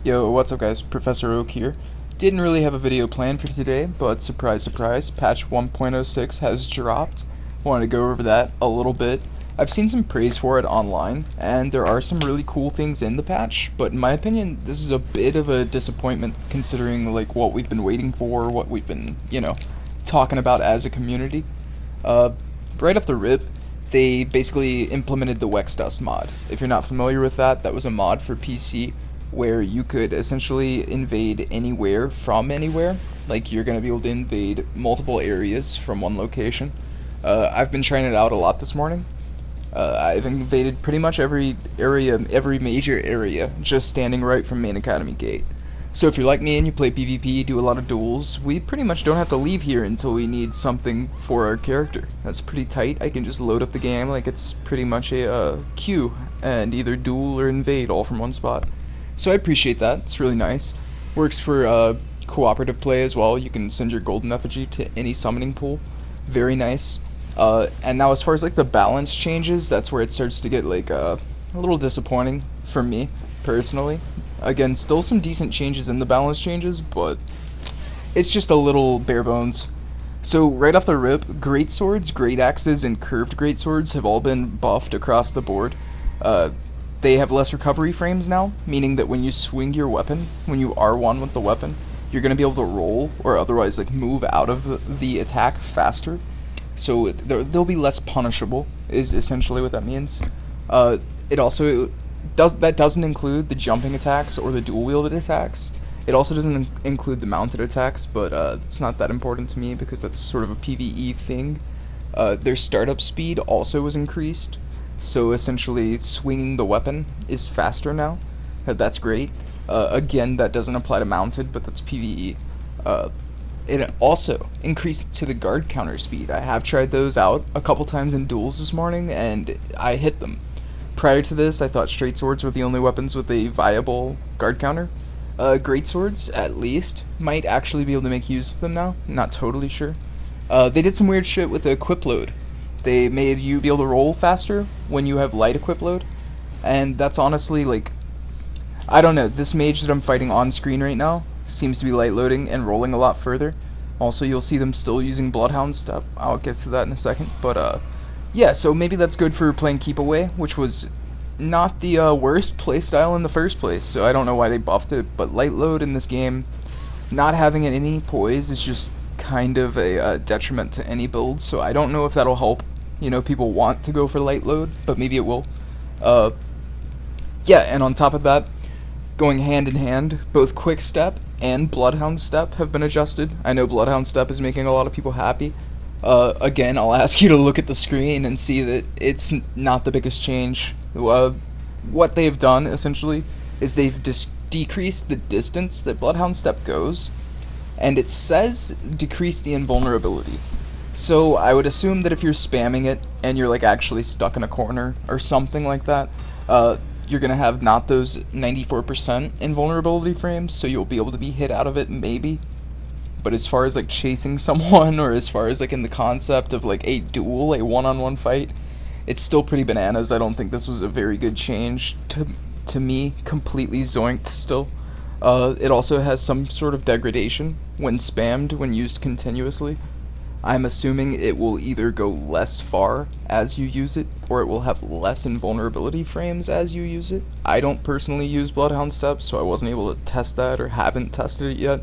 Yo, what's up guys? Professor Oak here. Didn't really have a video planned for today, but surprise surprise, patch 1.06 has dropped. Wanted to go over that a little bit. I've seen some praise for it online, and there are some really cool things in the patch, but in my opinion, this is a bit of a disappointment considering like what we've been waiting for, what we've been, talking about as a community. Uh, right off the rip, they basically implemented the Wexdust mod. If you're not familiar with that, that was a mod for PC where you could essentially invade anywhere from anywhere. Like you're gonna be able to invade multiple areas from one location. I've been trying it out a lot this morning. I've invaded pretty much every area, every major area, just standing right from main academy gate. So if you're like me and you play PvP, do a lot of duels, we pretty much don't have to leave here until we need something for our character. That's pretty tight. I can just load up the game like it's pretty much a queue and either duel or invade all from one spot. So I appreciate that. It's really nice. Works for cooperative play as well. You can send your golden effigy to any summoning pool. Very nice. And now as far as like the balance changes, that's where it starts to get like a little disappointing for me personally. Again, still some decent changes in the balance changes, but it's just a little bare bones. So right off the rip, great swords, great axes, and curved great swords have all been buffed across the board. Uh, they have less recovery frames now, meaning that when you swing your weapon, when you R1 with the weapon, you're going to be able to roll or otherwise like move out of the attack faster. So they'll be less punishable, is essentially what that means. It also doesn't include the jumping attacks or the dual wielded attacks. It also doesn't include the mounted attacks, but it's not that important to me because that's sort of a PvE thing. Their startup speed also was increased, so essentially swinging the weapon is faster now. That's great. Again, that doesn't apply to mounted, but that's PvE. It also increased to the guard counter speed. I have tried those out a couple times in duels this morning, and I hit them. Prior to this, I thought straight swords were the only weapons with a viable guard counter. Great swords, at least, might actually be able to make use of them now. Not totally sure. They did some weird shit with the equip load. They made you be able to roll faster when you have light equip load, and that's honestly like, I don't know. This mage that I'm fighting on screen right now seems to be light loading and rolling a lot further. Also, you'll see them still using Bloodhound stuff. I'll get to that in a second, but yeah, so maybe that's good for playing Keep Away, which was not the worst playstyle in the first place, so I don't know why they buffed it, but light load in this game, not having any poise is just kind of a detriment to any build, so I don't know if that'll help, people want to go for light load, but maybe it will. Uh, yeah, and on top of that, going hand in hand, both Quick Step and Bloodhound Step have been adjusted. I know Bloodhound Step is making a lot of people happy. Again, I'll ask you to look at the screen and see that it's not the biggest change. What they've done, essentially, is they've decreased the distance that Bloodhound Step goes, and it says decrease the invulnerability. So I would assume that if you're spamming it, and you're like actually stuck in a corner, or something like that, you're gonna have not those 94% invulnerability frames, so you'll be able to be hit out of it, maybe. But as far as like chasing someone, or as far as like in the concept of like a duel, a one-on-one fight, it's still pretty bananas. I don't think this was a very good change to me. Completely zoinked still. It also has some sort of degradation when spammed, when used continuously. I'm assuming it will either go less far as you use it, or it will have less invulnerability frames as you use it. I don't personally use Bloodhound Step, so I wasn't able to test that, or haven't tested it yet.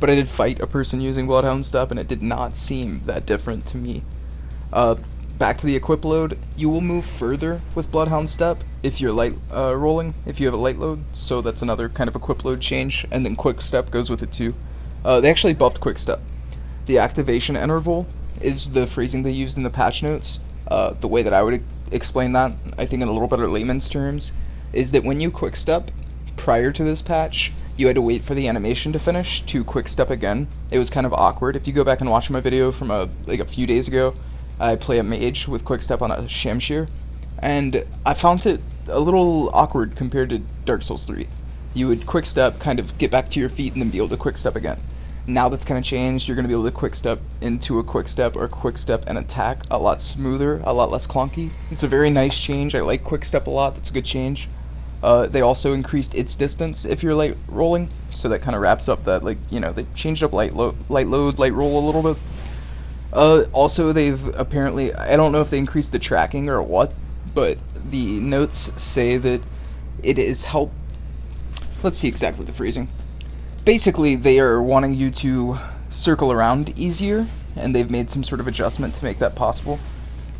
But I did fight a person using Bloodhound Step, and it did not seem that different to me. Back to the equip load, you will move further with Bloodhound Step if you're light rolling, if you have a light load, so that's another kind of equip load change, and then Quick Step goes with it too. They actually buffed Quick Step. The activation interval is the phrasing they used in the patch notes. The way that I would explain that, I think in a little bit of layman's terms, is that when you Quick Step, prior to this patch, you had to wait for the animation to finish to Quick Step again. It was kind of awkward. If you go back and watch my video from a few days ago, I play a mage with Quick Step on a Shamshir, and I found it a little awkward compared to Dark Souls 3. You would Quick Step, kind of get back to your feet, and then be able to Quick Step again. Now that's kind of changed. You're going to be able to Quick Step into a Quick Step, or Quick Step and attack a lot smoother, a lot less clunky. It's a very nice change. I like Quick Step a lot. That's a good change. They also increased its distance if you're light rolling, so that kind of wraps up that, like, you know, they changed up light load, light roll a little bit. Also, they've apparently, I don't know if they increased the tracking or what, but the notes say that it is help. Let's see exactly the phrasing. Basically, they are wanting you to circle around easier, and they've made some sort of adjustment to make that possible.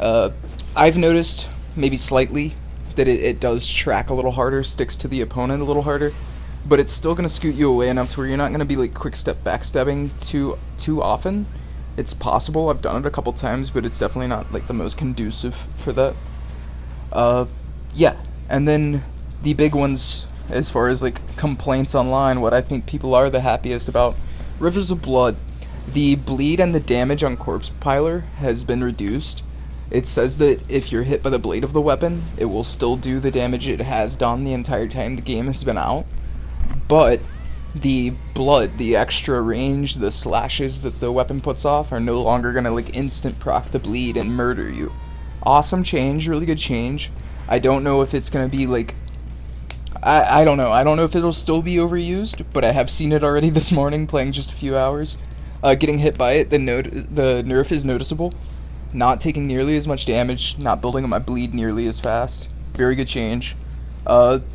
I've noticed, maybe slightly, that it does track a little harder, sticks to the opponent a little harder, but it's still going to scoot you away enough to where you're not going to be like quick step backstepping too often. It's possible, I've done it a couple times, but it's definitely not like the most conducive for that. Yeah, and then the big ones as far as like complaints online, what I think people are the happiest about, Rivers of Blood. The bleed and the damage on Corpse Piler has been reduced. It says that if you're hit by the blade of the weapon, it will still do the damage it has done the entire time the game has been out, but the blood, the extra range, the slashes that the weapon puts off are no longer gonna like instant proc the bleed and murder you. Awesome change, really good change. I don't know if it's gonna be like, I don't know. I don't know if it'll still be overused, but I have seen it already this morning playing just a few hours. Getting hit by it, the nerf is noticeable. Not taking nearly as much damage, not building up my bleed nearly as fast. Very good change.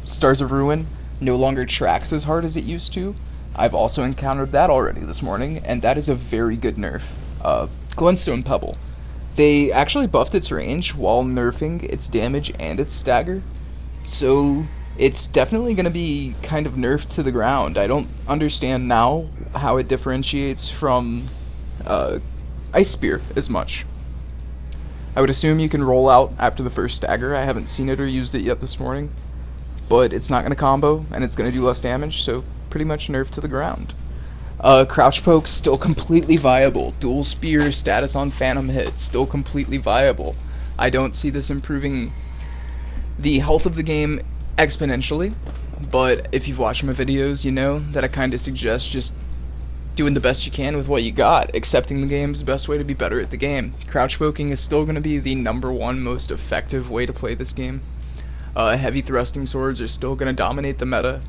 Stars of Ruin no longer tracks as hard as it used to. I've also encountered that already this morning, and that is a very good nerf. Glintstone Pebble. They actually buffed its range while nerfing its damage and its stagger, so it's definitely going to be kind of nerfed to the ground. I don't understand now how it differentiates from Ice Spear as much. I would assume you can roll out after the first stagger. I haven't seen it or used it yet this morning, but it's not going to combo, and it's going to do less damage, so pretty much nerfed to the ground. Crouch Poke, still completely viable. Dual Spear, status on Phantom Hit, still completely viable. I don't see this improving the health of the game exponentially, but if you've watched my videos, you know that I kind of suggest just doing the best you can with what you got. Accepting the game is the best way to be better at the game. Crouch poking is still going to be the #1 most effective way to play this game. Heavy thrusting swords are still going to dominate the meta.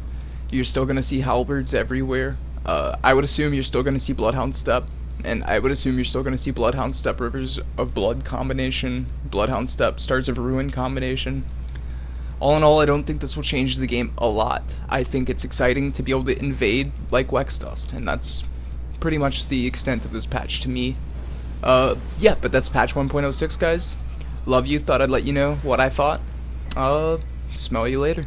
You're still going to see halberds everywhere. I would assume you're still going to see Bloodhound Step, and I would assume you're still going to see Bloodhound Step Rivers of Blood combination, Bloodhound Step Stars of Ruin combination. All in all, I don't think this will change the game a lot. I think it's exciting to be able to invade like Wex Dust, and that's pretty much the extent of this patch to me. Yeah, but that's patch 1.06, guys. Love you, thought I'd let you know what I thought. Smell you later.